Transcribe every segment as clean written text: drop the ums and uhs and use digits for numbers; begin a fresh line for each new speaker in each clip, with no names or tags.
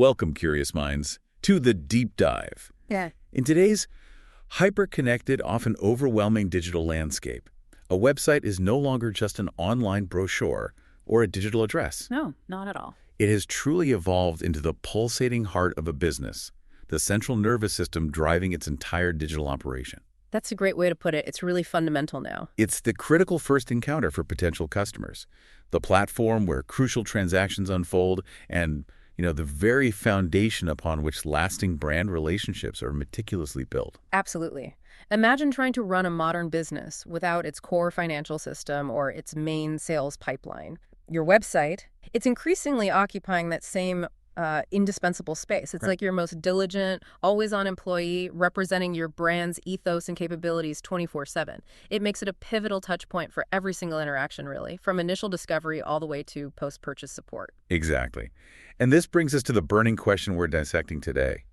Welcome, curious minds, to the deep dive.
Yeah.
In today's hyper-connected, often overwhelming digital landscape, a website is no longer just an online brochure or a digital address.
No, not at all.
It has truly evolved into the pulsating heart of a business, the central nervous system driving its entire digital operation.
That's a great way to put it. It's really fundamental now.
It's the critical first encounter for potential customers, the platform where crucial transactions unfold, and the very foundation upon which lasting brand relationships are meticulously built.
Absolutely. Imagine trying to run a modern business without its core financial system or its main sales pipeline. Your website, it's increasingly occupying that same indispensable space. It's like your most diligent, always-on employee representing your brand's ethos and capabilities 24/7. It makes it a pivotal touch point for every single interaction, really, from initial discovery all the way to post-purchase support.
Exactly. And this brings us to the burning question we're dissecting today.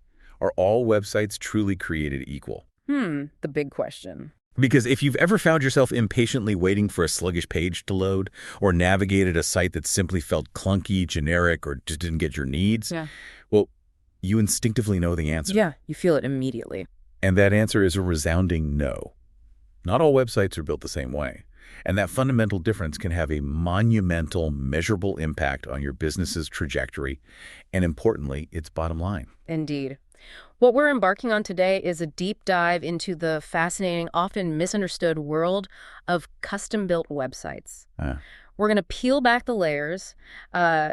Are all websites truly created equal?
The big question.
Because if you've ever found yourself impatiently waiting for a sluggish page to load, or navigated a site that simply felt clunky, generic, or just didn't get your needs, well, you instinctively know the answer.
Yeah, you feel it immediately.
And that answer is a resounding no. Not all websites are built the same way. And that fundamental difference can have a monumental, measurable impact on your business's trajectory and, importantly, its bottom line.
Indeed. What we're embarking on today is a deep dive into the fascinating, often misunderstood world of custom-built websites. We're going to peel back the layers,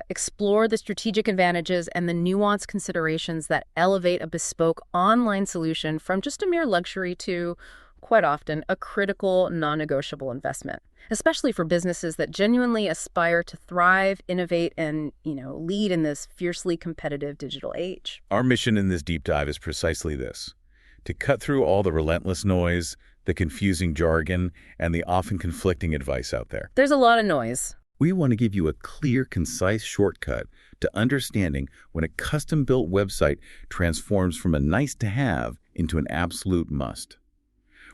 explore the strategic advantages and the nuanced considerations that elevate a bespoke online solution from just a mere luxury to, quite often, a critical, non-negotiable investment, especially for businesses that genuinely aspire to thrive, innovate, and, lead in this fiercely competitive digital age.
Our mission in this deep dive is precisely this: to cut through all the relentless noise, the confusing jargon, and the often conflicting advice out there.
There's a lot of noise.
We want to give you a clear, concise shortcut to understanding when a custom-built website transforms from a nice-to-have into an absolute must.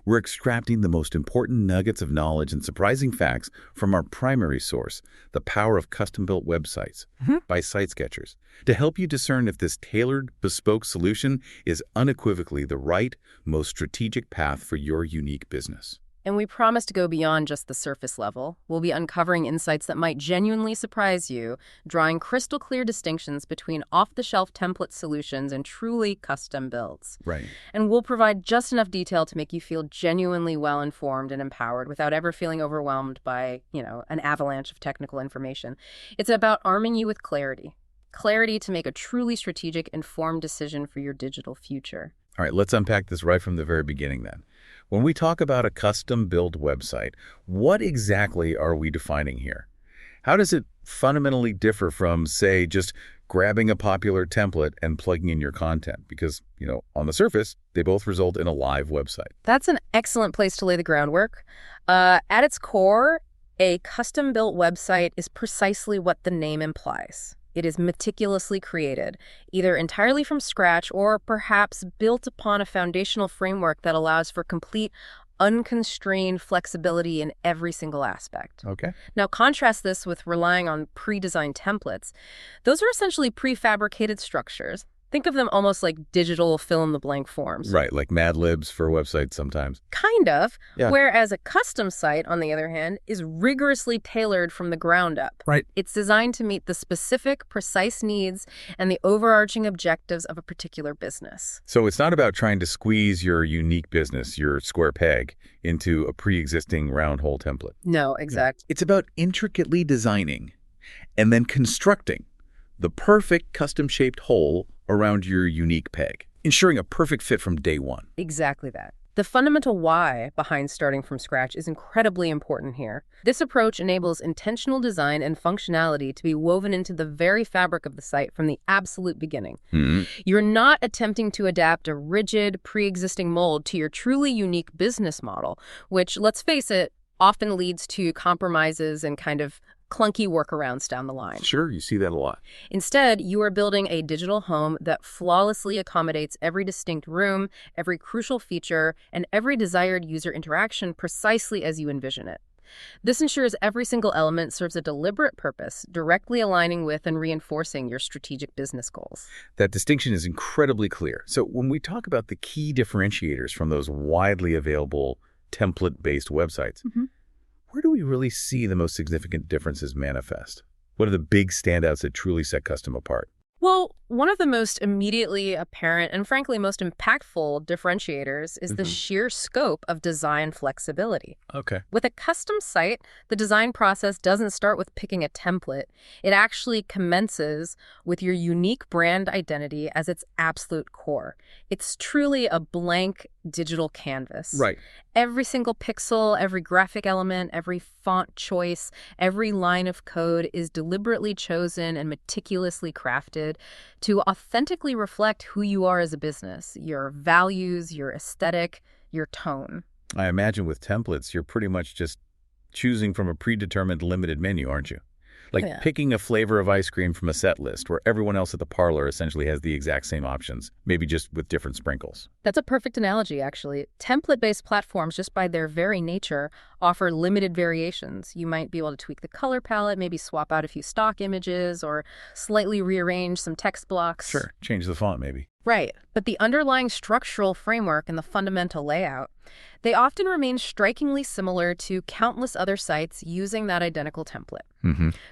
We're extracting the most important nuggets of knowledge and surprising facts from our primary source, The Power of Custom-Built Websites, by SiteSketchers, to help you discern if this tailored, bespoke solution is unequivocally the right, most strategic path for your unique business.
And we promise to go beyond just the surface level. We'll be uncovering insights that might genuinely surprise you, drawing crystal clear distinctions between off-the-shelf template solutions and truly custom builds.
Right.
And we'll provide just enough detail to make you feel genuinely well-informed and empowered without ever feeling overwhelmed by, an avalanche of technical information. It's about arming you with clarity. Clarity to make a truly strategic, informed decision for your digital future.
All right, let's unpack this right from the very beginning then. When we talk about a custom-built website, what exactly are we defining here? How does it fundamentally differ from, say, just grabbing a popular template and plugging in your content? Because, on the surface, they both result in a live website.
That's an excellent place to lay the groundwork. At its core, a custom-built website is precisely what the name implies. It is meticulously created, either entirely from scratch or perhaps built upon a foundational framework that allows for complete, unconstrained flexibility in every single aspect.
Okay.
Now, contrast this with relying on pre-designed templates. Those are essentially prefabricated structures. Think of them almost like digital fill-in-the-blank forms.
Right, like Mad Libs for websites sometimes.
Kind of.
Yeah.
Whereas a custom site, on the other hand, is rigorously tailored from the ground up.
Right.
It's designed to meet the specific, precise needs and the overarching objectives of a particular business.
So it's not about trying to squeeze your unique business, your square peg, into a pre-existing round hole template.
No, exactly.
It's about intricately designing and then constructing the perfect custom-shaped hole around your unique peg, ensuring a perfect fit from day one.
Exactly that. The fundamental why behind starting from scratch is incredibly important here. This approach enables intentional design and functionality to be woven into the very fabric of the site from the absolute beginning. You're not attempting to adapt a rigid, pre-existing mold to your truly unique business model, which, let's face it, often leads to compromises and kind of clunky workarounds down the line.
Sure, you see that a lot.
Instead, you are building a digital home that flawlessly accommodates every distinct room, every crucial feature, and every desired user interaction precisely as you envision it. This ensures every single element serves a deliberate purpose, directly aligning with and reinforcing your strategic business goals.
That distinction is incredibly clear. So when we talk about the key differentiators from those widely available template-based websites, where do we really see the most significant differences manifest? What are the big standouts that truly set Custom apart?
Well, one of the most immediately apparent and frankly most impactful differentiators is the sheer scope of design flexibility.
Okay.
With a custom site, the design process doesn't start with picking a template. It actually commences with your unique brand identity as its absolute core. It's truly a blank digital canvas.
Right.
Every single pixel, every graphic element, every font choice, every line of code is deliberately chosen and meticulously crafted to authentically reflect who you are as a business, your values, your aesthetic, your tone.
I imagine with templates, you're pretty much just choosing from a predetermined limited menu, aren't you? Like picking a flavor of ice cream from a set list where everyone else at the parlor essentially has the exact same options, maybe just with different sprinkles.
That's a perfect analogy, actually. Template-based platforms, just by their very nature, offer limited variations. You might be able to tweak the color palette, maybe swap out a few stock images, or slightly rearrange some text blocks.
Sure, change the font maybe.
Right, but the underlying structural framework and the fundamental layout, they often remain strikingly similar to countless other sites using that identical template.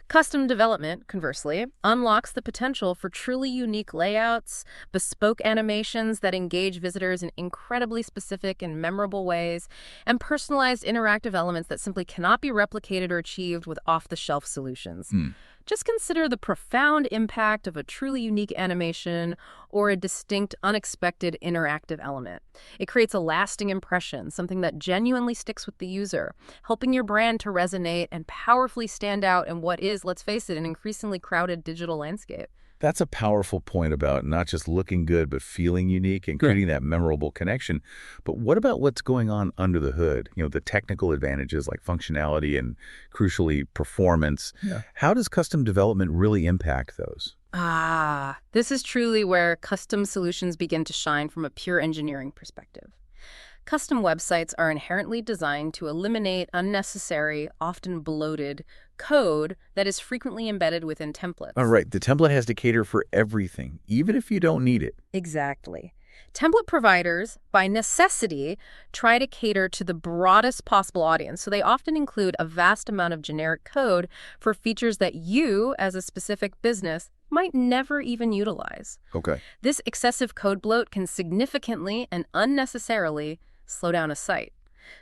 Custom development, conversely, unlocks the potential for truly unique layouts, bespoke animations that engage visitors in incredibly specific and memorable ways, and personalized interactive elements that simply cannot be replicated or achieved with off-the-shelf solutions. Just consider the profound impact of a truly unique animation or a distinct, unexpected interactive element. It creates a lasting impression, something that genuinely sticks with the user, helping your brand to resonate and powerfully stand out in what is, let's face it, an increasingly crowded digital landscape.
That's a powerful point about not just looking good, but feeling unique and creating that memorable connection. But what about what's going on under the hood? You know, the technical advantages like functionality and, crucially, performance. How does custom development really impact those?
This is truly where custom solutions begin to shine from a pure engineering perspective. Custom websites are inherently designed to eliminate unnecessary, often bloated, code that is frequently embedded within templates.
All right, the template has to cater for everything, even if you don't need it.
Exactly. Template providers, by necessity, try to cater to the broadest possible audience, so they often include a vast amount of generic code for features that you, as a specific business, might never even utilize.
Okay.
This excessive code bloat can significantly and unnecessarily slow down a site.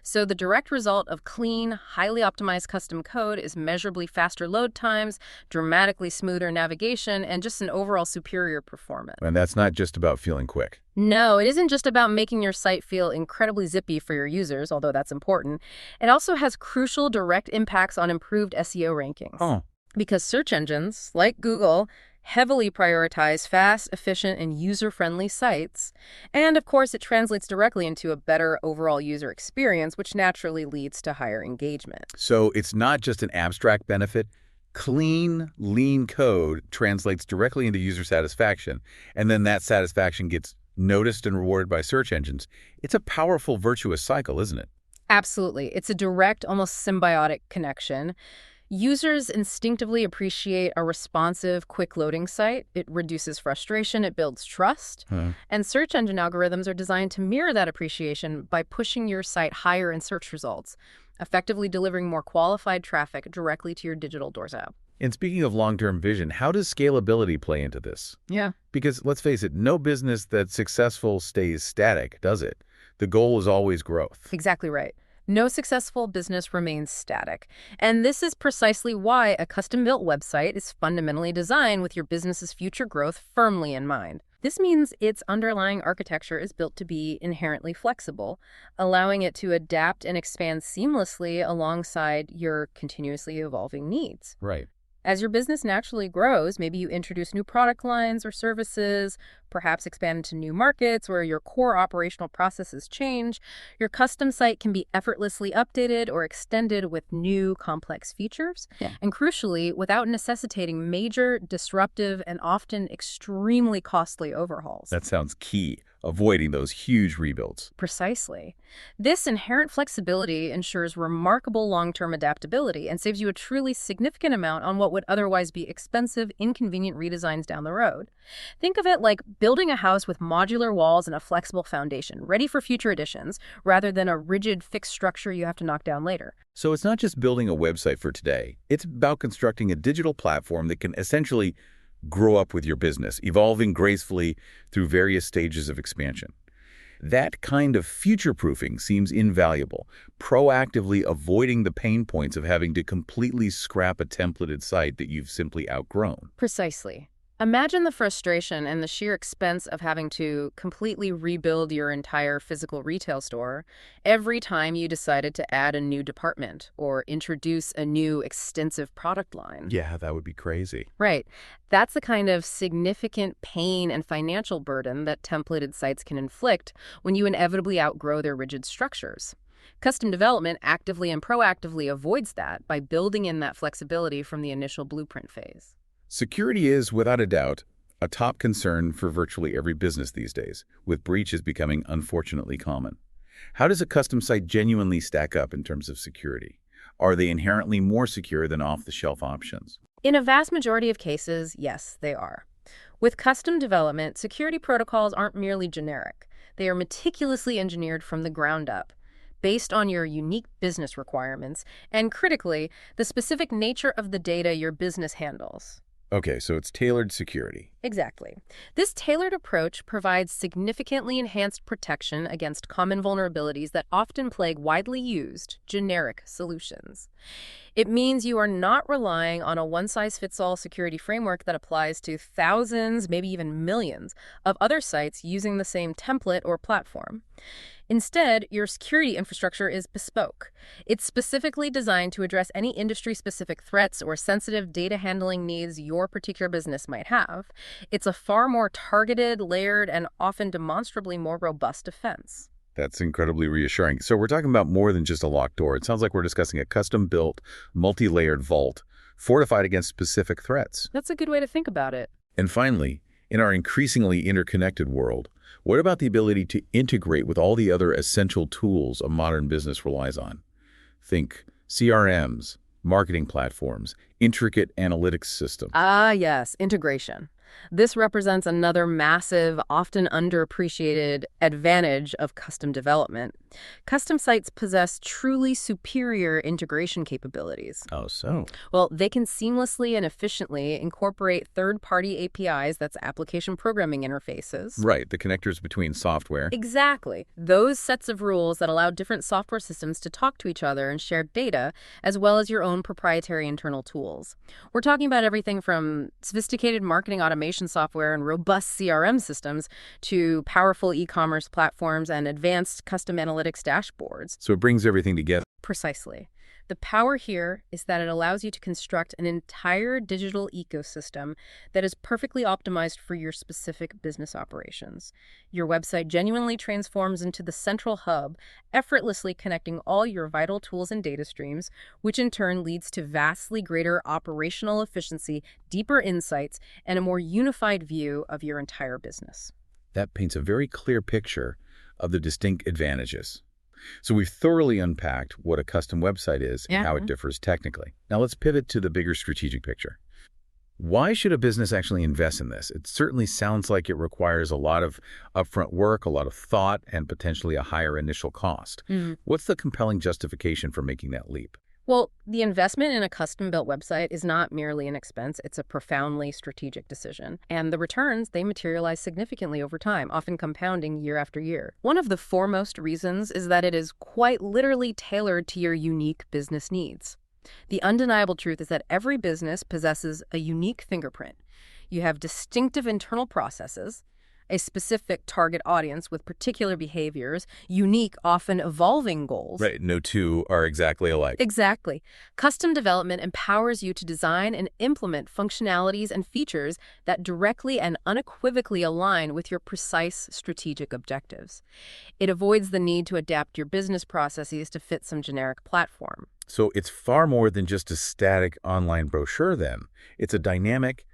So the direct result of clean, highly optimized custom code is measurably faster load times, dramatically smoother navigation, and just an overall superior performance.
And that's not just about feeling quick.
No, it isn't just about making your site feel incredibly zippy for your users, although that's important. It also has crucial direct impacts on improved SEO rankings. Because search engines, like Google, heavily prioritize fast, efficient, and user-friendly sites. And, of course, it translates directly into a better overall user experience, which naturally leads to higher engagement.
So it's not just an abstract benefit. Clean, lean code translates directly into user satisfaction, and then that satisfaction gets noticed and rewarded by search engines. It's a powerful, virtuous cycle, isn't it?
Absolutely. It's a direct, almost symbiotic connection. Users instinctively appreciate a responsive, quick-loading site. It reduces frustration, it builds trust. And search engine algorithms are designed to mirror that appreciation by pushing your site higher in search results, effectively delivering more qualified traffic directly to your digital doorstep.
And speaking of long-term vision, how does scalability play into this? Because let's face it, no business that's successful stays static, does it? The goal is always growth.
Exactly right. No successful business remains static. And this is precisely why a custom-built website is fundamentally designed with your business's future growth firmly in mind. This means its underlying architecture is built to be inherently flexible, allowing it to adapt and expand seamlessly alongside your continuously evolving needs.
Right.
As your business naturally grows, maybe you introduce new product lines or services, perhaps expand into new markets where your core operational processes change, your custom site can be effortlessly updated or extended with new complex features, and crucially, without necessitating major, disruptive, and often extremely costly overhauls.
That sounds key, avoiding those huge rebuilds.
Precisely. This inherent flexibility ensures remarkable long-term adaptability and saves you a truly significant amount on what would otherwise be expensive, inconvenient redesigns down the road. Think of it like building a house with modular walls and a flexible foundation, ready for future additions, rather than a rigid, fixed structure you have to knock down later.
So it's not just building a website for today. It's about constructing a digital platform that can essentially grow up with your business, evolving gracefully through various stages of expansion. That kind of future-proofing seems invaluable, proactively avoiding the pain points of having to completely scrap a templated site that you've simply outgrown.
Precisely. Imagine the frustration and the sheer expense of having to completely rebuild your entire physical retail store every time you decided to add a new department or introduce a new extensive product line.
Yeah, that would be crazy.
Right. That's the kind of significant pain and financial burden that templated sites can inflict when you inevitably outgrow their rigid structures. Custom development actively and proactively avoids that by building in that flexibility from the initial blueprint phase.
Security is, without a doubt, a top concern for virtually every business these days, with breaches becoming unfortunately common. How does a custom site genuinely stack up in terms of security? Are they inherently more secure than off-the-shelf options?
In a vast majority of cases, yes, they are. With custom development, security protocols aren't merely generic. They are meticulously engineered from the ground up, based on your unique business requirements, and critically, the specific nature of the data your business handles.
Okay, so it's tailored security.
Exactly. This tailored approach provides significantly enhanced protection against common vulnerabilities that often plague widely used, generic solutions. It means you are not relying on a one-size-fits-all security framework that applies to thousands, maybe even millions, of other sites using the same template or platform. Instead, your security infrastructure is bespoke. It's specifically designed to address any industry-specific threats or sensitive data handling needs your particular business might have. It's a far more targeted, layered, and often demonstrably more robust defense.
That's incredibly reassuring. So we're talking about more than just a locked door. It sounds like we're discussing a custom-built, multi-layered vault, fortified against specific threats.
That's a good way to think about it.
And finally, in our increasingly interconnected world, what about the ability to integrate with all the other essential tools a modern business relies on? Think CRMs, marketing platforms, intricate analytics systems.
Ah, yes, integration. This represents another massive, often underappreciated advantage of custom development. Custom sites possess truly superior integration capabilities.
Oh, so?
Well, they can seamlessly and efficiently incorporate third-party APIs, that's application programming interfaces.
Right, the connectors between software.
Exactly. Those sets of rules that allow different software systems to talk to each other and share data, as well as your own proprietary internal tools. We're talking about everything from sophisticated marketing automation software and robust CRM systems to powerful e-commerce platforms and advanced custom analytics dashboards.
So it brings everything together.
Precisely. The power here is that it allows you to construct an entire digital ecosystem that is perfectly optimized for your specific business operations. Your website genuinely transforms into the central hub, effortlessly connecting all your vital tools and data streams, which in turn leads to vastly greater operational efficiency, deeper insights, and a more unified view of your entire business.
That paints a very clear picture of the distinct advantages. So we've thoroughly unpacked what a custom website is and how it differs technically. Now let's pivot to the bigger strategic picture. Why should a business actually invest in this? It certainly sounds like it requires a lot of upfront work, a lot of thought, and potentially a higher initial cost. What's the compelling justification for making that leap?
Well, the investment in a custom-built website is not merely an expense, it's a profoundly strategic decision. And the returns, they materialize significantly over time, often compounding year after year. One of the foremost reasons is that it is quite literally tailored to your unique business needs. The undeniable truth is that every business possesses a unique fingerprint. You have distinctive internal processes, a specific target audience with particular behaviors, unique, often evolving goals.
Right, no two are exactly alike.
Exactly. Custom development empowers you to design and implement functionalities and features that directly and unequivocally align with your precise strategic objectives. It avoids the need to adapt your business processes to fit some generic platform.
So it's far more than just a static online brochure then. It's a dynamic,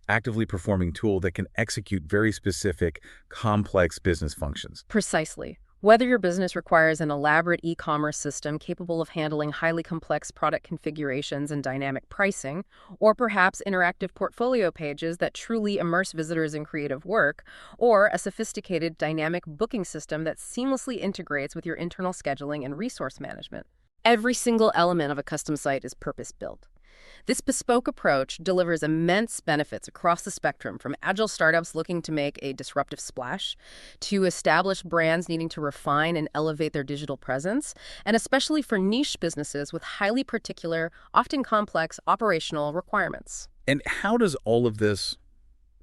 actively performing tool that can execute very specific, complex business functions.
Precisely. Whether your business requires an elaborate e-commerce system capable of handling highly complex product configurations and dynamic pricing, or perhaps interactive portfolio pages that truly immerse visitors in creative work, or a sophisticated dynamic booking system that seamlessly integrates with your internal scheduling and resource management. Every single element of a custom site is purpose-built. This bespoke approach delivers immense benefits across the spectrum, from agile startups looking to make a disruptive splash, to established brands needing to refine and elevate their digital presence, and especially for niche businesses with highly particular, often complex operational requirements.
And how does all of this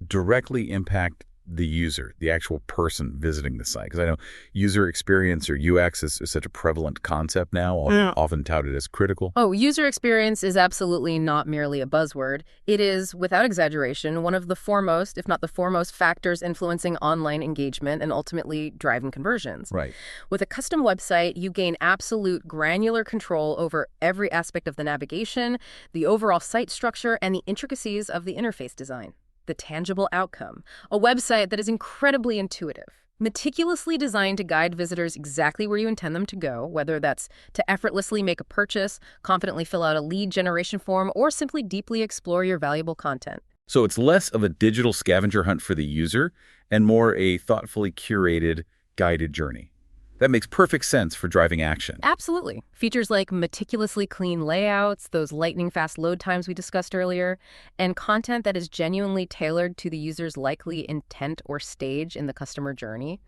directly impact the user, the actual person visiting the site? Because I know user experience or UX is such a prevalent concept now, often touted as critical.
Oh, user experience is absolutely not merely a buzzword. It is, without exaggeration, one of the foremost, if not the foremost, factors influencing online engagement and ultimately driving conversions.
Right.
With a custom website, you gain absolute granular control over every aspect of the navigation, the overall site structure, and the intricacies of the interface design. The tangible outcome, a website that is incredibly intuitive, meticulously designed to guide visitors exactly where you intend them to go, whether that's to effortlessly make a purchase, confidently fill out a lead generation form, or simply deeply explore your valuable content.
So it's less of a digital scavenger hunt for the user and more a thoughtfully curated, guided journey. That makes perfect sense for driving action.
Absolutely. Features like meticulously clean layouts, those lightning-fast load times we discussed earlier, and content that is genuinely tailored to the user's likely intent or stage in the customer journey.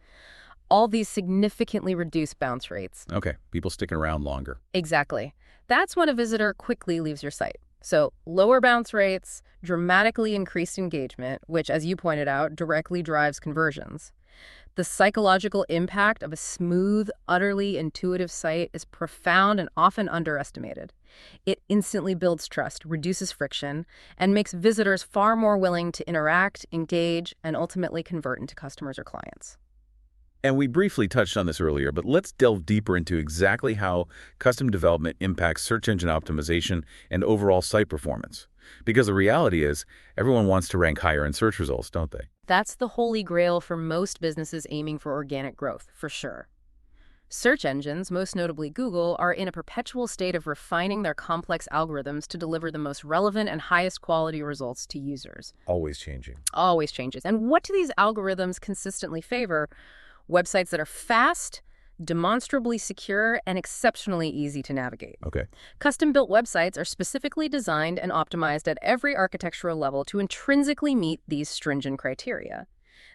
All these significantly reduce bounce rates.
Okay, people sticking around longer.
Exactly. That's when a visitor quickly leaves your site. So lower bounce rates, dramatically increased engagement, which, as you pointed out, directly drives conversions. The psychological impact of a smooth, utterly intuitive site is profound and often underestimated. It instantly builds trust, reduces friction, and makes visitors far more willing to interact, engage, and ultimately convert into customers or clients.
And we briefly touched on this earlier, but let's delve deeper into exactly how custom development impacts search engine optimization and overall site performance. Because the reality is, everyone wants to rank higher in search results, don't they?
That's the holy grail for most businesses aiming for organic growth, for sure. Search engines, most notably Google, are in a perpetual state of refining their complex algorithms to deliver the most relevant and highest quality results to users.
Always changing.
Always changes. And what do these algorithms consistently favor? Websites that are fast, demonstrably secure, and exceptionally easy to navigate.
Okay.
Custom-built websites are specifically designed and optimized at every architectural level to intrinsically meet these stringent criteria.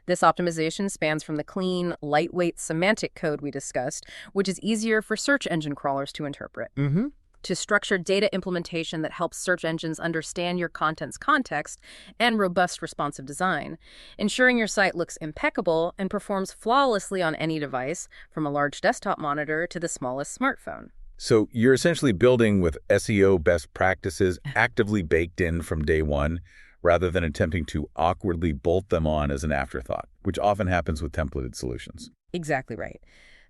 This optimization spans from the clean, lightweight semantic code we discussed, which is easier for search engine crawlers to interpret, to structured data implementation that helps search engines understand your content's context, and robust responsive design, ensuring your site looks impeccable and performs flawlessly on any device, from a large desktop monitor to the smallest smartphone.
So you're essentially building with SEO best practices actively baked in from day one, rather than attempting to awkwardly bolt them on as an afterthought, which often happens with templated solutions.
Exactly right.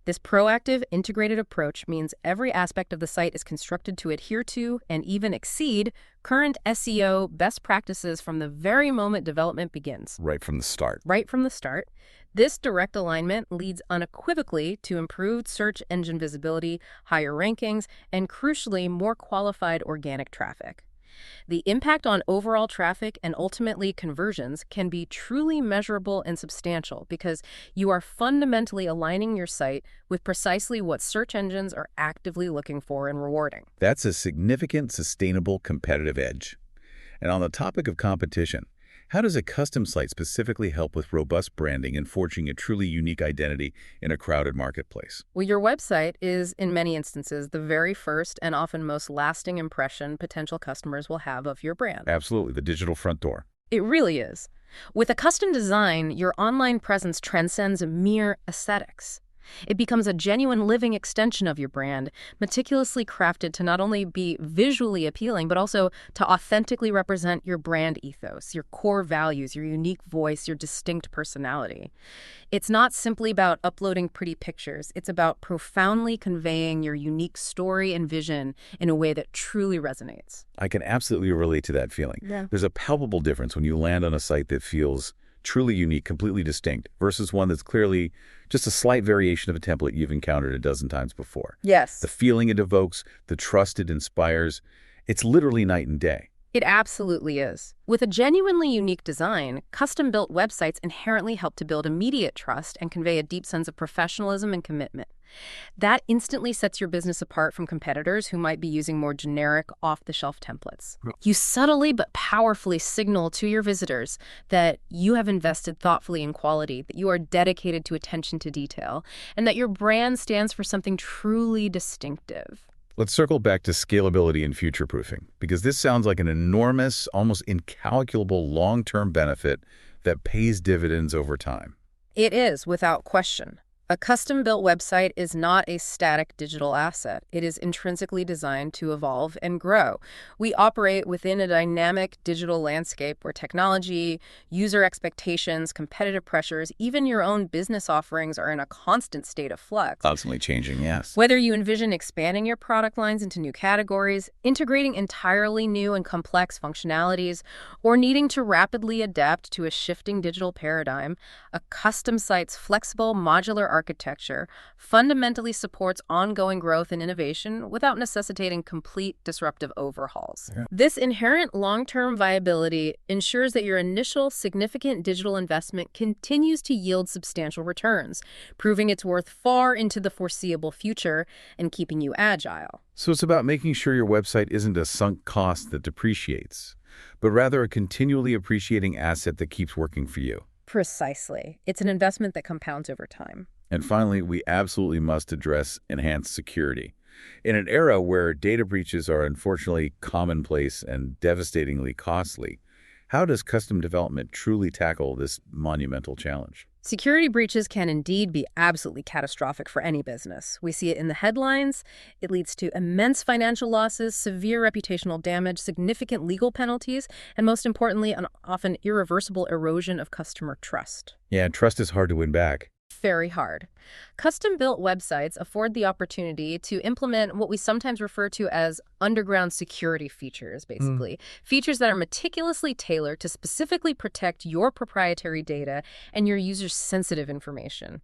This proactive, integrated approach means every aspect of the site is constructed to adhere to and even exceed current SEO best practices from the very moment development begins.
Right from the start.
Right from the start. This direct alignment leads unequivocally to improved search engine visibility, higher rankings, and crucially, more qualified organic traffic. The impact on overall traffic and ultimately conversions can be truly measurable and substantial because you are fundamentally aligning your site with precisely what search engines are actively looking for and rewarding.
That's a significant, sustainable competitive edge. And on the topic of competition, how does a custom site specifically help with robust branding and forging a truly unique identity in a crowded marketplace?
Well, your website is, in many instances, the very first and often most lasting impression potential customers will have of your brand.
Absolutely, the digital front door.
It really is. With a custom design, your online presence transcends mere aesthetics. It becomes a genuine living extension of your brand, meticulously crafted to not only be visually appealing, but also to authentically represent your brand ethos, your core values, your unique voice, your distinct personality. It's not simply about uploading pretty pictures. It's about profoundly conveying your unique story and vision in a way that truly resonates.
I can absolutely relate to that feeling.
Yeah.
There's a palpable difference when you land on a site that feels truly unique, completely distinct, versus one that's clearly just a slight variation of a template you've encountered a dozen times before.
Yes.
The feeling it evokes, the trust it inspires, it's literally night and day.
It absolutely is. With a genuinely unique design, custom-built websites inherently help to build immediate trust and convey a deep sense of professionalism and commitment. That instantly sets your business apart from competitors who might be using more generic, off-the-shelf templates. You subtly but powerfully signal to your visitors that you have invested thoughtfully in quality, that you are dedicated to attention to detail, and that your brand stands for something truly distinctive.
Let's circle back to scalability and future-proofing, because this sounds like an enormous, almost incalculable long-term benefit that pays dividends over time.
It is, without question. A custom-built website is not a static digital asset. It is intrinsically designed to evolve and grow. We operate within a dynamic digital landscape where technology, user expectations, competitive pressures, even your own business offerings are in a constant state of flux.
Constantly changing, yes.
Whether you envision expanding your product lines into new categories, integrating entirely new and complex functionalities, or needing to rapidly adapt to a shifting digital paradigm, a custom site's flexible, modular architecture fundamentally supports ongoing growth and innovation without necessitating complete disruptive overhauls.
Yeah.
This inherent long-term viability ensures that your initial significant digital investment continues to yield substantial returns, proving its worth far into the foreseeable future and keeping you agile.
So it's about making sure your website isn't a sunk cost that depreciates, but rather a continually appreciating asset that keeps working for you.
Precisely. It's an investment that compounds over time.
And finally, we absolutely must address enhanced security. In an era where data breaches are unfortunately commonplace and devastatingly costly, how does custom development truly tackle this monumental challenge?
Security breaches can indeed be absolutely catastrophic for any business. We see it in the headlines. It leads to immense financial losses, severe reputational damage, significant legal penalties, and most importantly, an often irreversible erosion of customer trust.
Yeah, trust is hard to win back.
Very hard. Custom-built websites afford the opportunity to implement what we sometimes refer to as underground security features, basically. Features that are meticulously tailored to specifically protect your proprietary data and your users' sensitive information.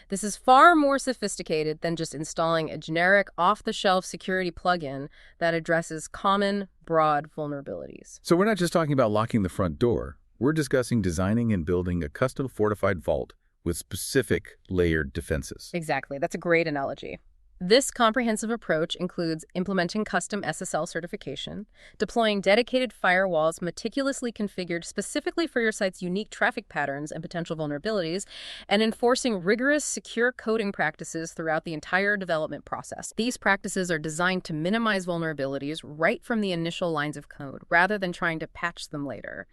This is far more sophisticated than just installing a generic off-the-shelf security plugin that addresses common, broad vulnerabilities.
So we're not just talking about locking the front door. We're discussing designing and building a custom fortified vault with specific layered defenses.
Exactly. That's a great analogy. This comprehensive approach includes implementing custom SSL certification, deploying dedicated firewalls meticulously configured specifically for your site's unique traffic patterns and potential vulnerabilities, and enforcing rigorous secure coding practices throughout the entire development process. These practices are designed to minimize vulnerabilities right from the initial lines of code, rather than trying to patch them later.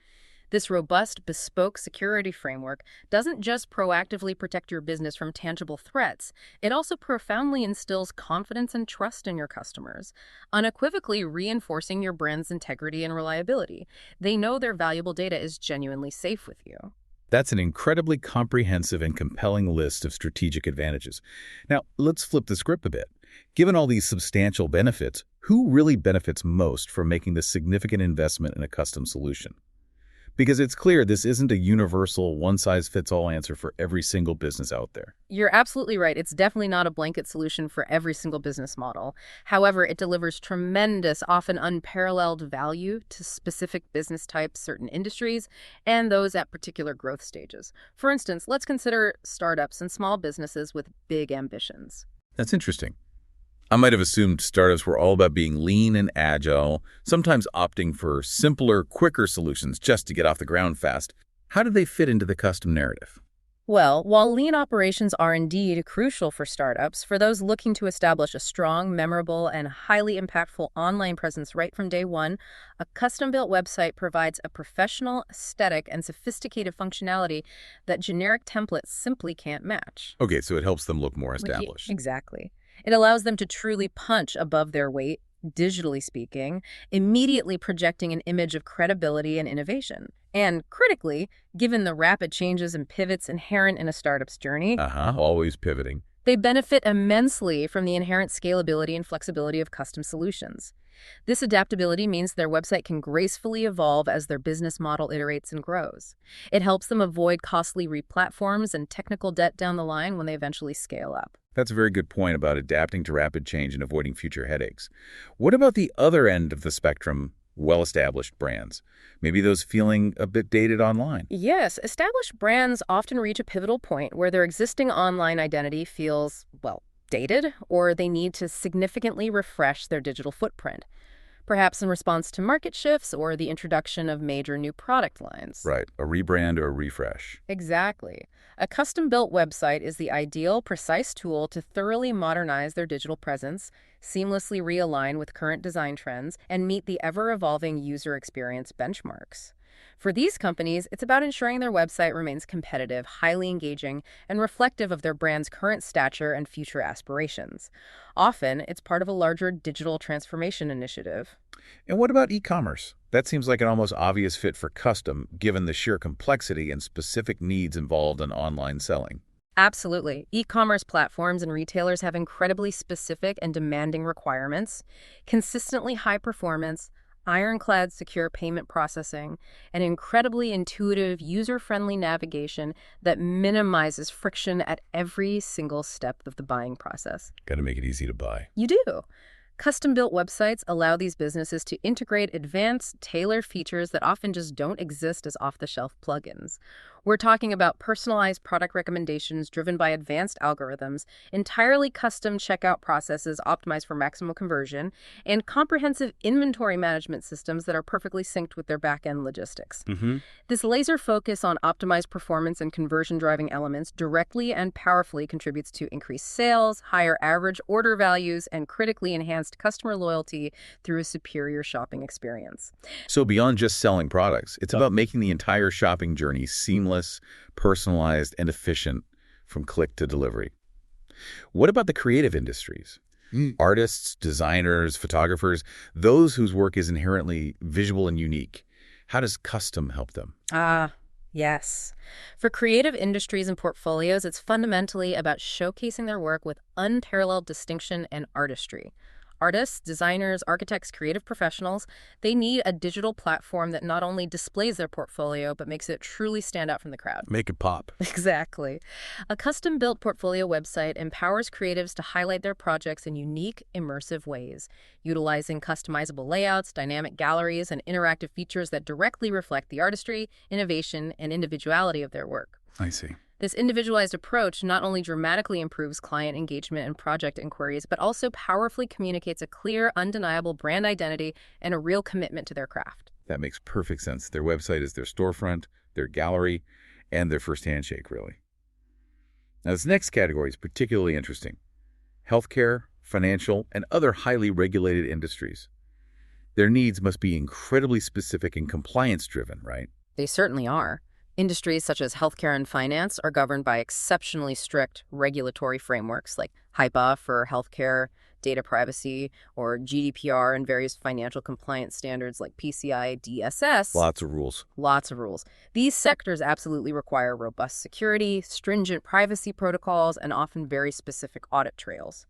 This robust, bespoke security framework doesn't just proactively protect your business from tangible threats, it also profoundly instills confidence and trust in your customers, unequivocally reinforcing your brand's integrity and reliability. They know their valuable data is genuinely safe with you.
That's an incredibly comprehensive and compelling list of strategic advantages. Now, let's flip the script a bit. Given all these substantial benefits, who really benefits most from making this significant investment in a custom solution? Because it's clear this isn't a universal, one-size-fits-all answer for every single business out there.
You're absolutely right. It's definitely not a blanket solution for every single business model. However, it delivers tremendous, often unparalleled value to specific business types, certain industries, and those at particular growth stages. For instance, let's consider startups and small businesses with big ambitions.
That's interesting. I might have assumed startups were all about being lean and agile, sometimes opting for simpler, quicker solutions just to get off the ground fast. How do they fit into the custom narrative?
Well, while lean operations are indeed crucial for startups, for those looking to establish a strong, memorable, and highly impactful online presence right from day one, a custom-built website provides a professional, aesthetic, and sophisticated functionality that generic templates simply can't match.
Okay, so it helps them look more
Like,
established.
exactly. It allows them to truly punch above their weight, digitally speaking, immediately projecting an image of credibility and innovation. And critically, given the rapid changes and pivots inherent in a startup's journey,
Always pivoting.
they benefit immensely from the inherent scalability and flexibility of custom solutions. This adaptability means their website can gracefully evolve as their business model iterates and grows. It helps them avoid costly replatforms and technical debt down the line when they eventually scale up.
That's a very good point about adapting to rapid change and avoiding future headaches. What about the other end of the spectrum, well-established brands? Maybe those feeling a bit dated online.
Yes, established brands often reach a pivotal point where their existing online identity feels, well, dated, or they need to significantly refresh their digital footprint, perhaps in response to market shifts or the introduction of major new product lines.
Right, a rebrand or a refresh.
Exactly. A custom-built website is the ideal, precise tool to thoroughly modernize their digital presence, seamlessly realign with current design trends, and meet the ever-evolving user experience benchmarks. For these companies, it's about ensuring their website remains competitive, highly engaging, and reflective of their brand's current stature and future aspirations. Often, it's part of a larger digital transformation initiative.
And what about e-commerce? That seems like an almost obvious fit for custom, given the sheer complexity and specific needs involved in online selling.
Absolutely. E-commerce platforms and retailers have incredibly specific and demanding requirements, consistently high performance, ironclad secure payment processing, and incredibly intuitive, user-friendly navigation that minimizes friction at every single step of the buying process.
Got to make it easy to buy.
You do. Custom-built websites allow these businesses to integrate advanced, tailored features that often just don't exist as off-the-shelf plugins. We're talking about personalized product recommendations driven by advanced algorithms, entirely custom checkout processes optimized for maximum conversion, and comprehensive inventory management systems that are perfectly synced with their back-end logistics. This laser focus on optimized performance and conversion-driving elements directly and powerfully contributes to increased sales, higher average order values, and critically enhanced customer loyalty through a superior shopping experience.
So beyond just selling products, it's about making the entire shopping journey seamless, personalized, and efficient from click to delivery. What about the creative industries? Artists, designers, photographers, those whose work is inherently visual and unique. How does custom help them?
Yes. For creative industries and portfolios, it's fundamentally about showcasing their work with unparalleled distinction and artistry. Artists, designers, architects, creative professionals, they need a digital platform that not only displays their portfolio, but makes it truly stand out from the crowd.
Make it pop.
Exactly. A custom-built portfolio website empowers creatives to highlight their projects in unique, immersive ways, utilizing customizable layouts, dynamic galleries, and interactive features that directly reflect the artistry, innovation, and individuality of their work.
I see.
This individualized approach not only dramatically improves client engagement and project inquiries, but also powerfully communicates a clear, undeniable brand identity and a real commitment to their craft.
That makes perfect sense. Their website is their storefront, their gallery, and their first handshake, really. Now, this next category is particularly interesting. Healthcare, financial, and other highly regulated industries. Their needs must be incredibly specific and compliance-driven, right?
They certainly are. Industries such as healthcare and finance are governed by exceptionally strict regulatory frameworks like HIPAA for healthcare, data privacy, or GDPR and various financial compliance standards like PCI DSS.
Lots of rules.
Lots of rules. These sectors absolutely require robust security, stringent privacy protocols, and often very specific audit trails.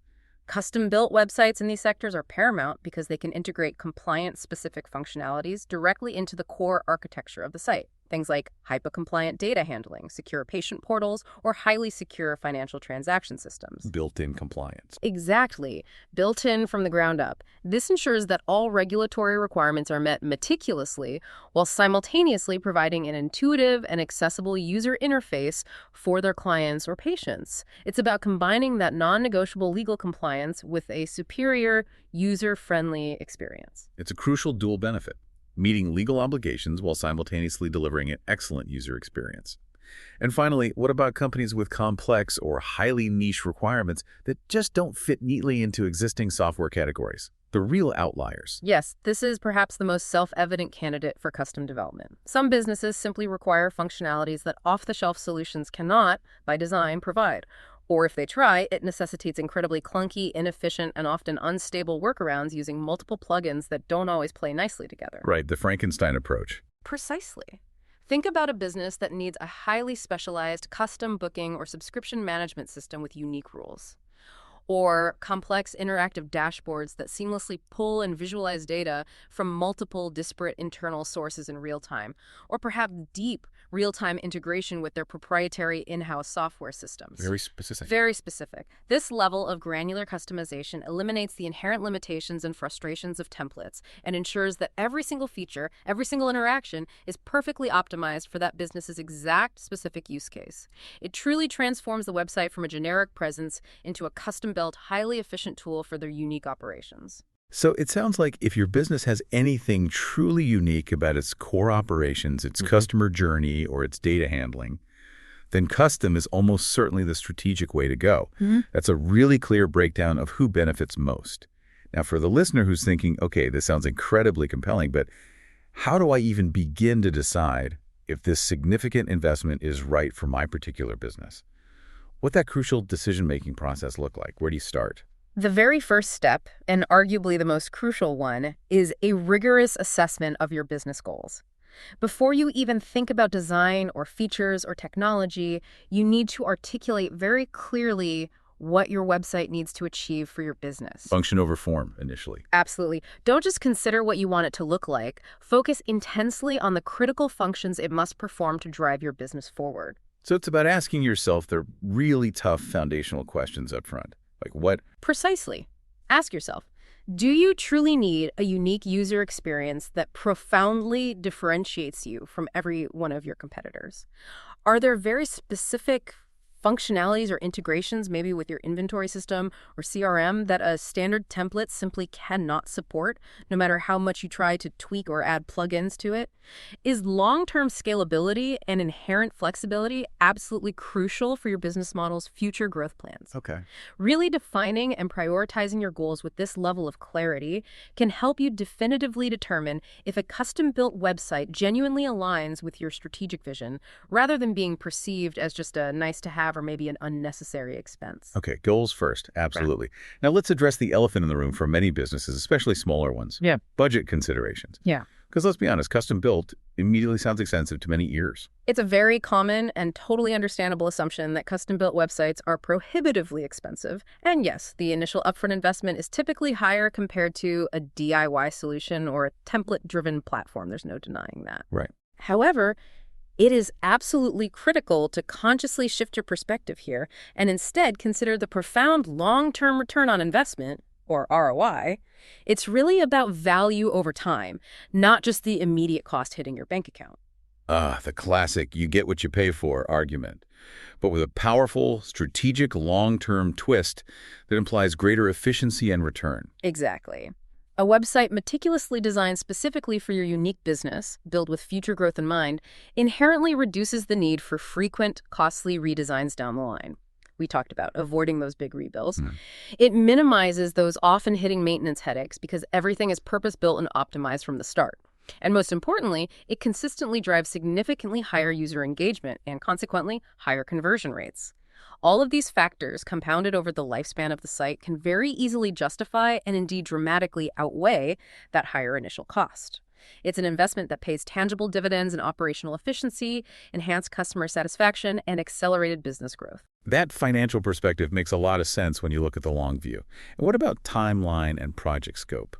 Custom-built websites in these sectors are paramount because they can integrate compliance-specific functionalities directly into the core architecture of the site. Things like HIPAA-compliant data handling, secure patient portals, or highly secure financial transaction systems.
Built-in compliance.
Exactly. Built in from the ground up. This ensures that all regulatory requirements are met meticulously while simultaneously providing an intuitive and accessible user interface for their clients or patients. It's about combining that non-negotiable legal compliance with a superior, user-friendly experience.
It's a crucial dual benefit, meeting legal obligations while simultaneously delivering an excellent user experience. And finally, what about companies with complex or highly niche requirements that just don't fit neatly into existing software categories? The real outliers.
Yes, this is perhaps the most self-evident candidate for custom development. Some businesses simply require functionalities that off-the-shelf solutions cannot, by design, provide. Or if they try, it necessitates incredibly clunky, inefficient, and often unstable workarounds using multiple plugins that don't always play nicely together.
Right, the Frankenstein approach.
Precisely. Think about a business that needs a highly specialized custom booking or subscription management system with unique rules. Or complex interactive dashboards that seamlessly pull and visualize data from multiple disparate internal sources in real time. Or perhaps deep real-time integration with their proprietary in-house software systems.
Very specific.
Very specific. This level of granular customization eliminates the inherent limitations and frustrations of templates and ensures that every single feature, every single interaction is perfectly optimized for that business's exact specific use case. It truly transforms the website from a generic presence into a custom-built, highly efficient tool for their unique operations.
So it sounds like if your business has anything truly unique about its core operations, its customer journey, or its data handling, then custom is almost certainly the strategic way to go. That's a really clear breakdown of who benefits most. Now, for the listener who's thinking, okay, this sounds incredibly compelling, but how do I even begin to decide if this significant investment is right for my particular business? What's that crucial decision-making process look like? Where do you start?
The very first step, and arguably the most crucial one, is a rigorous assessment of your business goals. Before you even think about design or features or technology, you need to articulate very clearly what your website needs to achieve for your business.
Function over form, initially.
Absolutely. Don't just consider what you want it to look like. Focus intensely on the critical functions it must perform to drive your business forward.
So it's about asking yourself the really tough foundational questions up front. Like what?
Precisely. Ask yourself, do you truly need a unique user experience that profoundly differentiates you from every one of your competitors? Are there very specific functionalities or integrations, maybe with your inventory system or CRM, that a standard template simply cannot support, no matter how much you try to tweak or add plugins to it? Is long-term scalability and inherent flexibility absolutely crucial for your business model's future growth plans?
Okay.
Really defining and prioritizing your goals with this level of clarity can help you definitively determine if a custom-built website genuinely aligns with your strategic vision, rather than being perceived as just a nice-to-have or maybe an unnecessary expense.
Okay, goals first. Absolutely. Now let's address the elephant in the room for many businesses, especially smaller ones.
Yeah.
Budget considerations.
Yeah.
Because let's be honest, custom built immediately sounds expensive to many ears.
It's a very common and totally understandable assumption that custom-built websites are prohibitively expensive. And yes, the initial upfront investment is typically higher compared to a DIY solution or a template-driven platform. There's no denying that.
Right.
However, it is absolutely critical to consciously shift your perspective here and instead consider the profound long-term return on investment, or ROI. It's really about value over time, not just the immediate cost hitting your bank account.
The classic you get what you pay for argument, but with a powerful, strategic, long-term twist that implies greater efficiency and return.
Exactly. A website meticulously designed specifically for your unique business, built with future growth in mind, inherently reduces the need for frequent, costly redesigns down the line. We talked about avoiding those big rebuilds. It minimizes those often hitting maintenance headaches because everything is purpose-built and optimized from the start. And most importantly, it consistently drives significantly higher user engagement and consequently higher conversion rates. All of these factors, compounded over the lifespan of the site, can very easily justify and indeed dramatically outweigh that higher initial cost. It's an investment that pays tangible dividends in operational efficiency, enhanced customer satisfaction, and accelerated business growth.
That financial perspective makes a lot of sense when you look at the long view. And what about timeline and project scope?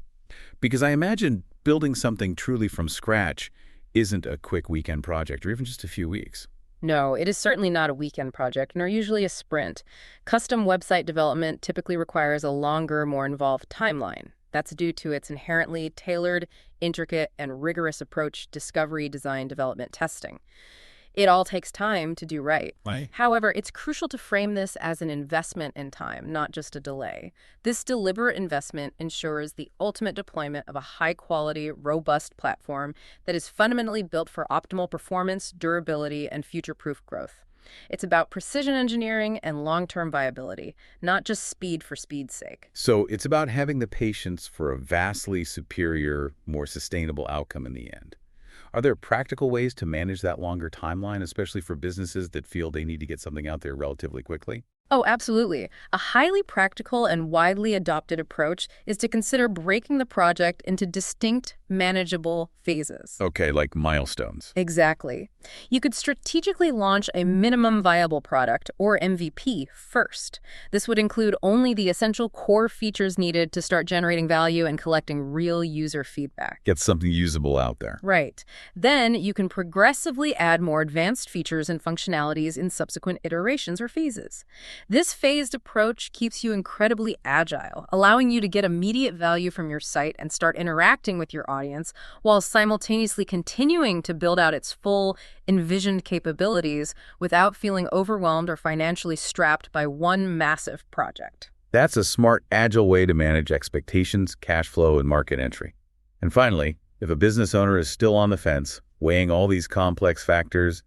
Because I imagine building something truly from scratch isn't a quick weekend project or even just a few weeks.
No, it is certainly not a weekend project, nor usually a sprint. Custom website development typically requires a longer, more involved timeline. That's due to its inherently tailored, intricate, and rigorous approach to discovery, design, development, testing. It all takes time to do right.
Right.
However, it's crucial to frame this as an investment in time, not just a delay. This deliberate investment ensures the ultimate deployment of a high-quality, robust platform that is fundamentally built for optimal performance, durability, and future-proof growth. It's about precision engineering and long-term viability, not just speed for speed's sake.
So it's about having the patience for a vastly superior, more sustainable outcome in the end. Are there practical ways to manage that longer timeline, especially for businesses that feel they need to get something out there relatively quickly?
Oh, absolutely. A highly practical and widely adopted approach is to consider breaking the project into distinct, manageable phases.
Okay, like milestones.
Exactly. You could strategically launch a minimum viable product, or MVP, first. This would include only the essential core features needed to start generating value and collecting real user feedback.
Get something usable out there.
Right. Then you can progressively add more advanced features and functionalities in subsequent iterations or phases. This phased approach keeps you incredibly agile, allowing you to get immediate value from your site and start interacting with your audience while simultaneously continuing to build out its full, envisioned capabilities without feeling overwhelmed or financially strapped by one massive project.
That's a smart, agile way to manage expectations, cash flow, and market entry. And finally, if a business owner is still on the fence, weighing all these complex factors,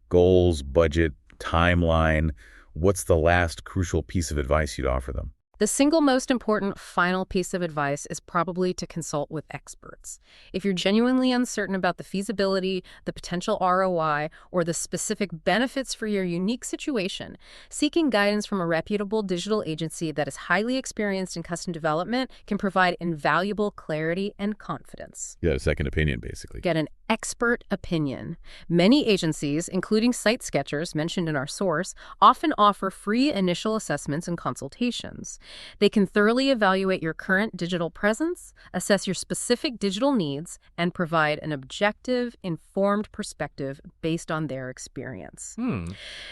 goals, budget, timeline, what's the last crucial piece of advice you'd offer them?
The single most important final piece of advice is probably to consult with experts. If you're genuinely uncertain about the feasibility, the potential ROI, or the specific benefits for your unique situation, seeking guidance from a reputable digital agency that is highly experienced in custom development can provide invaluable clarity and confidence.
You got a second opinion, basically.
Get an expert opinion. Many agencies, including Site Sketchers mentioned in our source, often offer free initial assessments and consultations. They can thoroughly evaluate your current digital presence, assess your specific digital needs, and provide an objective, informed perspective based on their experience.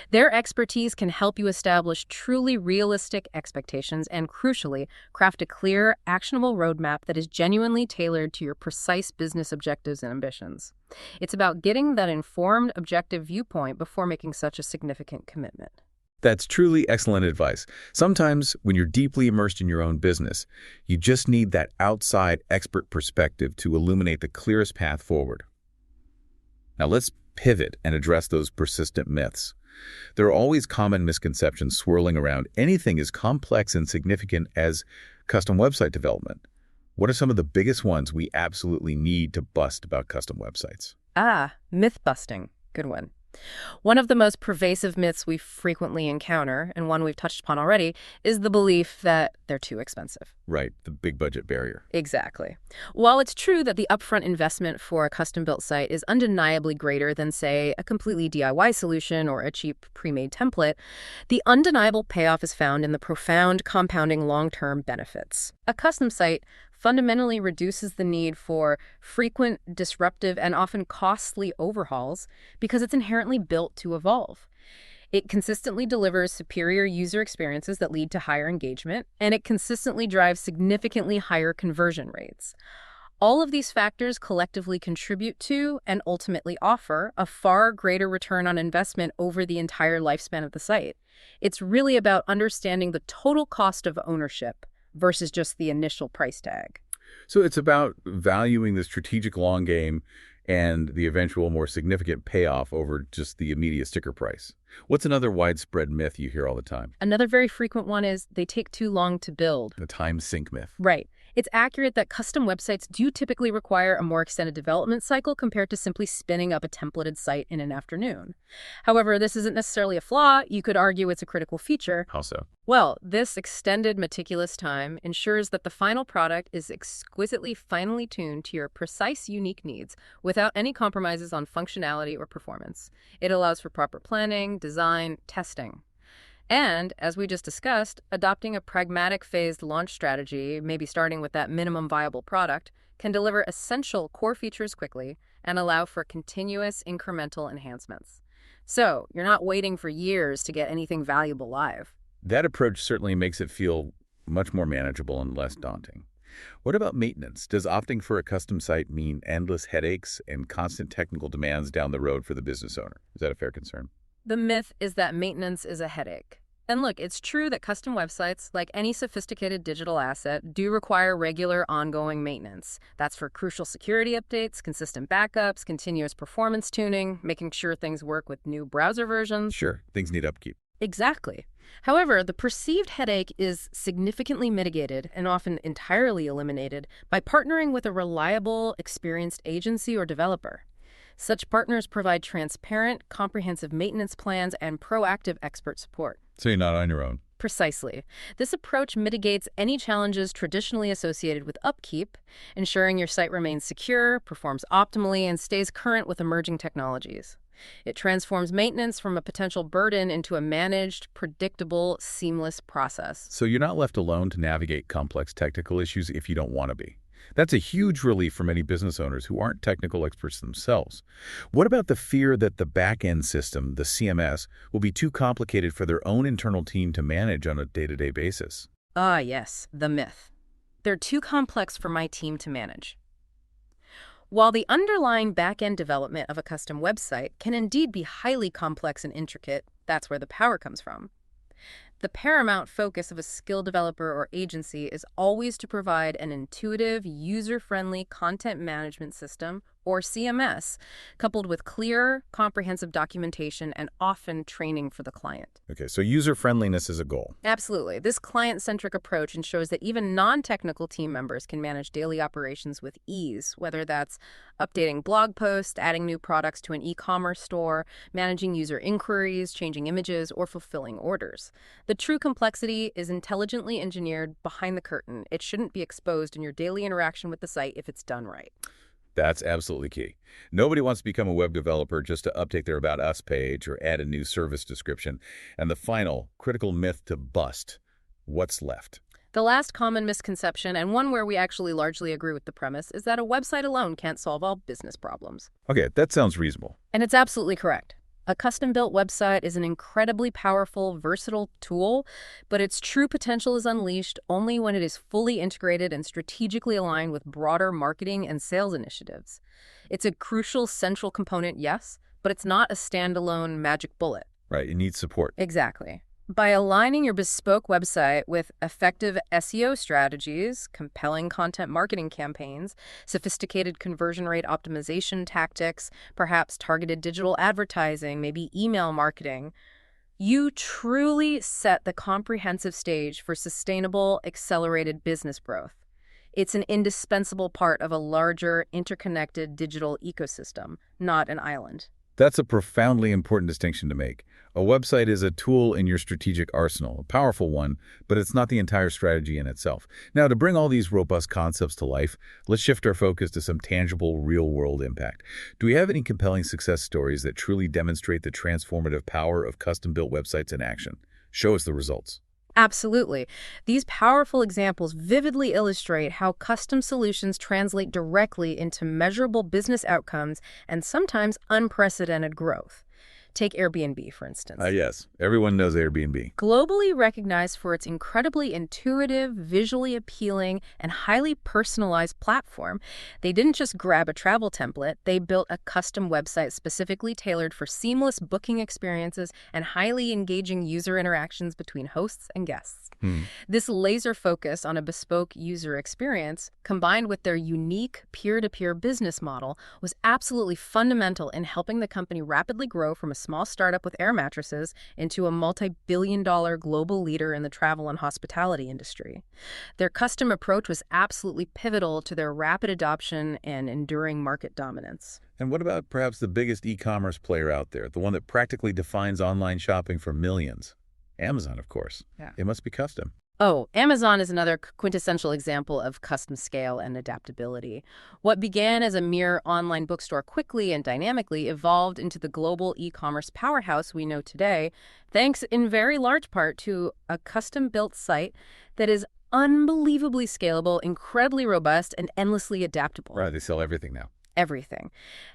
Their expertise can help you establish truly realistic expectations and, crucially, craft a clear, actionable roadmap that is genuinely tailored to your precise business objectives and ambitions. It's about getting that informed, objective viewpoint before making such a significant commitment.
That's truly excellent advice. Sometimes, when you're deeply immersed in your own business, you just need that outside expert perspective to illuminate the clearest path forward. Now let's pivot and address those persistent myths. There are always common misconceptions swirling around anything as complex and significant as custom website development. What are some of the biggest ones we absolutely need to bust about custom websites?
Myth busting. Good one. One of the most pervasive myths we frequently encounter, and one we've touched upon already, is the belief that they're too expensive.
Right, the big budget barrier.
Exactly. While it's true that the upfront investment for a custom-built site is undeniably greater than, say, a completely DIY solution or a cheap pre-made template, the undeniable payoff is found in the profound compounding long-term benefits. A custom site fundamentally reduces the need for frequent, disruptive, and often costly overhauls because it's inherently built to evolve. It consistently delivers superior user experiences that lead to higher engagement, and it consistently drives significantly higher conversion rates. All of these factors collectively contribute to and ultimately offer a far greater return on investment over the entire lifespan of the site. It's really about understanding the total cost of ownership versus just the initial price tag.
So it's about valuing the strategic long game and the eventual more significant payoff over just the immediate sticker price. What's another widespread myth you hear all the time?
Another very frequent one is they take too long to build.
The time sink myth.
Right. It's accurate that custom websites do typically require a more extended development cycle compared to simply spinning up a templated site in an afternoon. However, this isn't necessarily a flaw. You could argue it's a critical feature.
How so?
Well, this extended meticulous time ensures that the final product is exquisitely finely tuned to your precise, unique needs without any compromises on functionality or performance. It allows for proper planning, design, testing. And, as we just discussed, adopting a pragmatic phased launch strategy, maybe starting with that minimum viable product, can deliver essential core features quickly and allow for continuous incremental enhancements. So, you're not waiting for years to get anything valuable live.
That approach certainly makes it feel much more manageable and less daunting. What about maintenance? Does opting for a custom site mean endless headaches and constant technical demands down the road for the business owner? Is that a fair concern?
The myth is that maintenance is a headache. And look, it's true that custom websites, like any sophisticated digital asset, do require regular ongoing maintenance. That's for crucial security updates, consistent backups, continuous performance tuning, making sure things work with new browser versions.
Sure, things need upkeep.
Exactly. However, the perceived headache is significantly mitigated and often entirely eliminated by partnering with a reliable, experienced agency or developer. Such partners provide transparent, comprehensive maintenance plans and proactive expert support.
So you're not on your own.
Precisely. This approach mitigates any challenges traditionally associated with upkeep, ensuring your site remains secure, performs optimally, and stays current with emerging technologies. It transforms maintenance from a potential burden into a managed, predictable, seamless process.
So you're not left alone to navigate complex technical issues if you don't want to be. That's a huge relief for many business owners who aren't technical experts themselves. What about the fear that the back-end system, the CMS, will be too complicated for their own internal team to manage on a day-to-day basis?
Ah, yes, the myth. They're too complex for my team to manage. While the underlying back-end development of a custom website can indeed be highly complex and intricate, that's where the power comes from. The paramount focus of a skilled developer or agency is always to provide an intuitive, user-friendly content management system, or CMS, coupled with clear, comprehensive documentation and often training for the client.
Okay, so user-friendliness is a goal.
Absolutely. This client-centric approach ensures that even non-technical team members can manage daily operations with ease, whether that's updating blog posts, adding new products to an e-commerce store, managing user inquiries, changing images, or fulfilling orders. The true complexity is intelligently engineered behind the curtain. It shouldn't be exposed in your daily interaction with the site if it's done right.
That's absolutely key. Nobody wants to become a web developer just to update their About Us page or add a new service description. And the final critical myth to bust, what's left?
The last common misconception, and one where we actually largely agree with the premise, is that a website alone can't solve all business problems.
Okay, that sounds reasonable.
And it's absolutely correct. A custom-built website is an incredibly powerful, versatile tool, but its true potential is unleashed only when it is fully integrated and strategically aligned with broader marketing and sales initiatives. It's a crucial central component, yes, but it's not a standalone magic bullet.
Right, it needs support.
Exactly. By aligning your bespoke website with effective SEO strategies, compelling content marketing campaigns, sophisticated conversion rate optimization tactics, perhaps targeted digital advertising, maybe email marketing, you truly set the comprehensive stage for sustainable, accelerated business growth. It's an indispensable part of a larger, interconnected digital ecosystem, not an island.
That's a profoundly important distinction to make. A website is a tool in your strategic arsenal, a powerful one, but it's not the entire strategy in itself. Now, to bring all these robust concepts to life, let's shift our focus to some tangible, real-world impact. Do we have any compelling success stories that truly demonstrate the transformative power of custom-built websites in action? Show us the results.
Absolutely. These powerful examples vividly illustrate how custom solutions translate directly into measurable business outcomes and sometimes unprecedented growth. Take Airbnb, for instance.
Yes, everyone knows Airbnb.
Globally recognized for its incredibly intuitive, visually appealing, and highly personalized platform, they didn't just grab a travel template, they built a custom website specifically tailored for seamless booking experiences and highly engaging user interactions between hosts and guests. This laser focus on a bespoke user experience, combined with their unique peer-to-peer business model, was absolutely fundamental in helping the company rapidly grow from a small startup with air mattresses into a multi-billion-dollar global leader in the travel and hospitality industry. Their custom approach was absolutely pivotal to their rapid adoption and enduring market dominance.
And what about perhaps the biggest e-commerce player out there, the one that practically defines online shopping for millions? Amazon, of course.
Yeah.
It must be custom.
Oh, Amazon is another quintessential example of custom scale and adaptability. What began as a mere online bookstore quickly and dynamically evolved into the global e-commerce powerhouse we know today, thanks in very large part to a custom-built site that is unbelievably scalable, incredibly robust, and endlessly adaptable.
Right, they sell everything now.
Everything.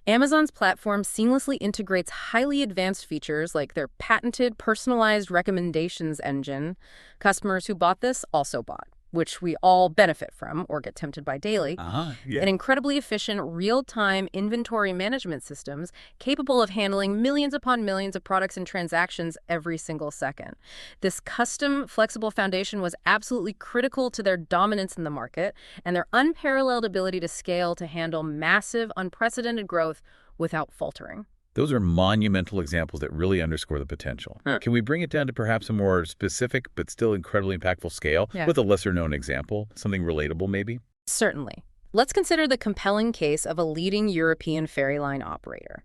Amazon's platform seamlessly integrates highly advanced features like their patented personalized recommendations engine. Customers who bought this also bought, which we all benefit from or get tempted by daily,
Yeah.
and incredibly efficient real-time inventory management systems capable of handling millions upon millions of products and transactions every single second. This custom, flexible foundation was absolutely critical to their dominance in the market and their unparalleled ability to scale to handle massive, unprecedented growth without faltering.
Those are monumental examples that really underscore the potential. Can we bring it down to perhaps a more specific but still incredibly impactful scale with a lesser-known example, something relatable maybe?
Certainly. Let's consider the compelling case of a leading European ferry line operator.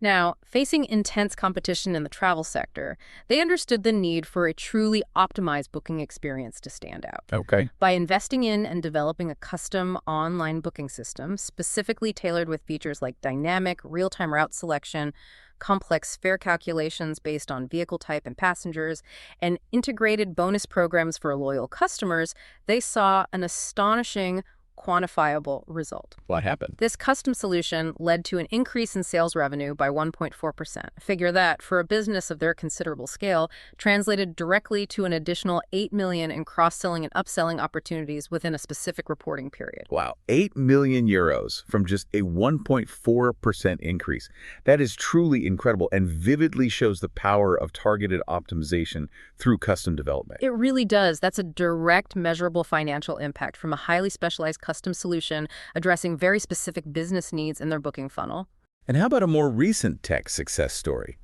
Now, facing intense competition in the travel sector, they understood the need for a truly optimized booking experience to stand out.
Okay.
By investing in and developing a custom online booking system specifically tailored with features like dynamic, real-time route selection, complex fare calculations based on vehicle type and passengers, and integrated bonus programs for loyal customers, they saw an astonishing quantifiable result.
What happened?
This custom solution led to an increase in sales revenue by 1.4%. Figure that, for a business of their considerable scale, translated directly to an additional $8 million in cross-selling and upselling opportunities within a specific reporting period.
Wow, 8 million euros from just a 1.4% increase. That is truly incredible and vividly shows the power of targeted optimization through custom development.
It really does. That's a direct, measurable financial impact from a highly specialized custom solution addressing very specific business needs in their booking funnel.
And how about a more recent tech success story?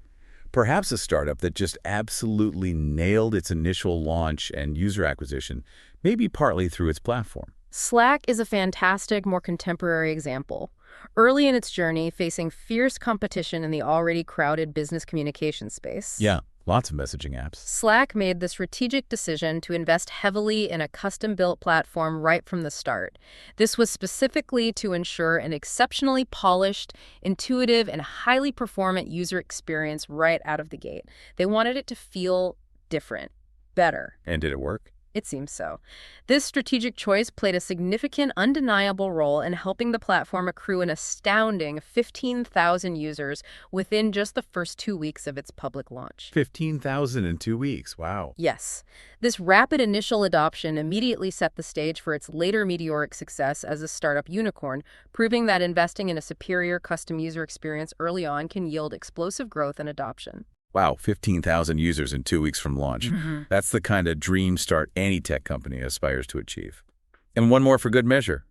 Perhaps a startup that just absolutely nailed its initial launch and user acquisition, maybe partly through its platform.
Slack is a fantastic, more contemporary example. Early in its journey, facing fierce competition in the already crowded business communication space.
Yeah, lots of messaging apps.
Slack made the strategic decision to invest heavily in a custom-built platform right from the start. This was specifically to ensure an exceptionally polished, intuitive, and highly performant user experience right out of the gate. They wanted it to feel different, better.
And did it work?
It seems so. This strategic choice played a significant, undeniable role in helping the platform accrue an astounding 15,000 users within just the first 2 weeks of its public launch.
15,000 in 2 weeks. Wow.
Yes. This rapid initial adoption immediately set the stage for its later meteoric success as a startup unicorn, proving that investing in a superior custom user experience early on can yield explosive growth and adoption.
Wow, 15,000 users in 2 weeks from launch. That's the kind of dream start any tech company aspires to achieve. And one more for good measure.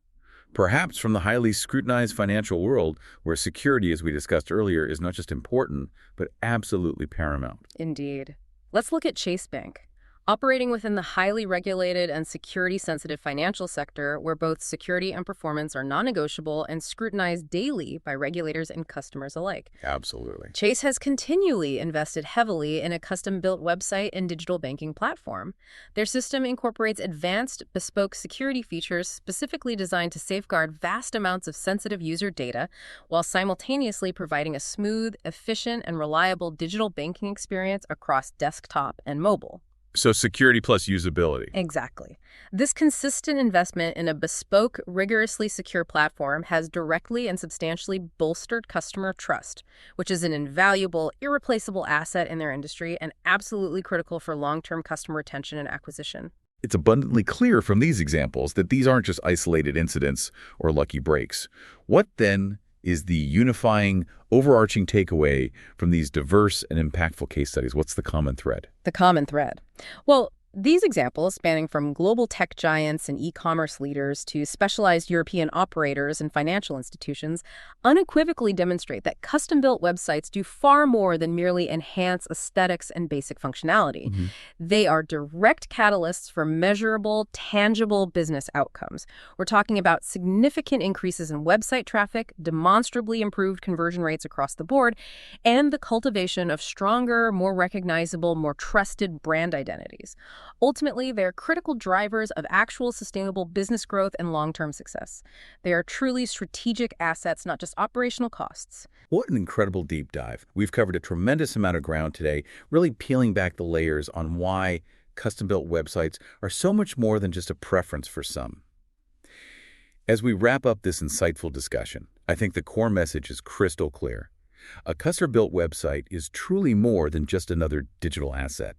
Perhaps from the highly scrutinized financial world, where security, as we discussed earlier, is not just important, but absolutely paramount.
Indeed. Let's look at Chase Bank. Operating within the highly regulated and security-sensitive financial sector, where both security and performance are non-negotiable and scrutinized daily by regulators and customers alike.
Absolutely.
Chase has continually invested heavily in a custom-built website and digital banking platform. Their system incorporates advanced, bespoke security features specifically designed to safeguard vast amounts of sensitive user data, while simultaneously providing a smooth, efficient, and reliable digital banking experience across desktop and mobile.
So security plus usability.
Exactly. This consistent investment in a bespoke, rigorously secure platform has directly and substantially bolstered customer trust, which is an invaluable, irreplaceable asset in their industry and absolutely critical for long-term customer retention and acquisition.
It's abundantly clear from these examples that these aren't just isolated incidents or lucky breaks. What then is the unifying, overarching takeaway from these diverse and impactful case studies? What's the common thread?
The common thread. Well, these examples, spanning from global tech giants and e-commerce leaders to specialized European operators and financial institutions, unequivocally demonstrate that custom-built websites do far more than merely enhance aesthetics and basic functionality. They are direct catalysts for measurable, tangible business outcomes. We're talking about significant increases in website traffic, demonstrably improved conversion rates across the board, and the cultivation of stronger, more recognizable, more trusted brand identities. Ultimately, they're critical drivers of actual sustainable business growth and long-term success. They are truly strategic assets, not just operational costs.
What an incredible deep dive. We've covered a tremendous amount of ground today, really peeling back the layers on why custom-built websites are so much more than just a preference for some. As we wrap up this insightful discussion, I think the core message is crystal clear. A custom-built website is truly more than just another digital asset.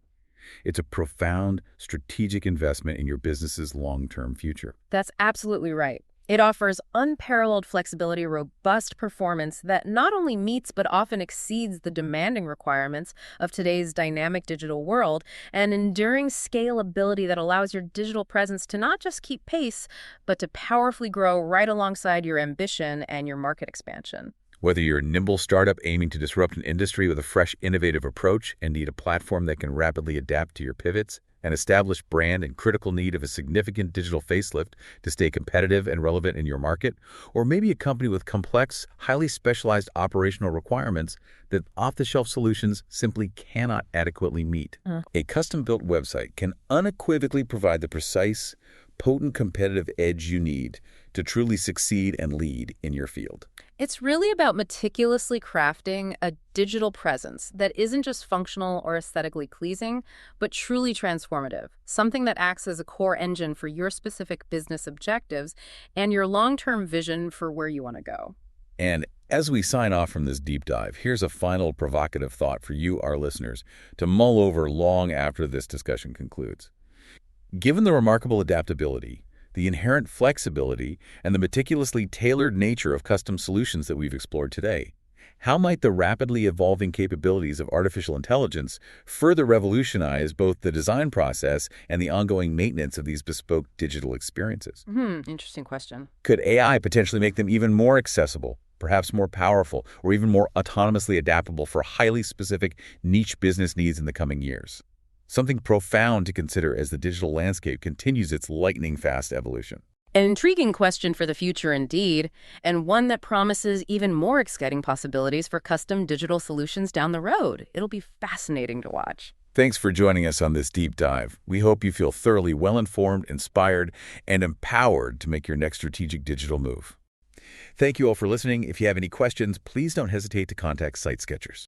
It's a profound strategic investment in your business's long-term future.
That's absolutely right. It offers unparalleled flexibility, robust performance that not only meets but often exceeds the demanding requirements of today's dynamic digital world, and enduring scalability that allows your digital presence to not just keep pace, but to powerfully grow right alongside your ambition and your market expansion.
Whether you're a nimble startup aiming to disrupt an industry with a fresh, innovative approach and need a platform that can rapidly adapt to your pivots, an established brand in critical need of a significant digital facelift to stay competitive and relevant in your market, or maybe a company with complex, highly specialized operational requirements that off-the-shelf solutions simply cannot adequately meet. A custom-built website can unequivocally provide the precise, potent competitive edge you need to truly succeed and lead in your field.
It's really about meticulously crafting a digital presence that isn't just functional or aesthetically pleasing, but truly transformative, something that acts as a core engine for your specific business objectives and your long-term vision for where you want to go.
And as we sign off from this deep dive, here's a final provocative thought for you, our listeners, to mull over long after this discussion concludes. Given the remarkable adaptability, the inherent flexibility, and the meticulously tailored nature of custom solutions that we've explored today, how might the rapidly evolving capabilities of artificial intelligence further revolutionize both the design process and the ongoing maintenance of these bespoke digital experiences?
Interesting question.
Could AI potentially make them even more accessible, perhaps more powerful, or even more autonomously adaptable for highly specific niche business needs in the coming years? Something profound to consider as the digital landscape continues its lightning-fast evolution.
An intriguing question for the future indeed, and one that promises even more exciting possibilities for custom digital solutions down the road. It'll be fascinating to watch.
Thanks for joining us on this deep dive. We hope you feel thoroughly well-informed, inspired, and empowered to make your next strategic digital move. Thank you all for listening. If you have any questions, please don't hesitate to contact SiteSketchers.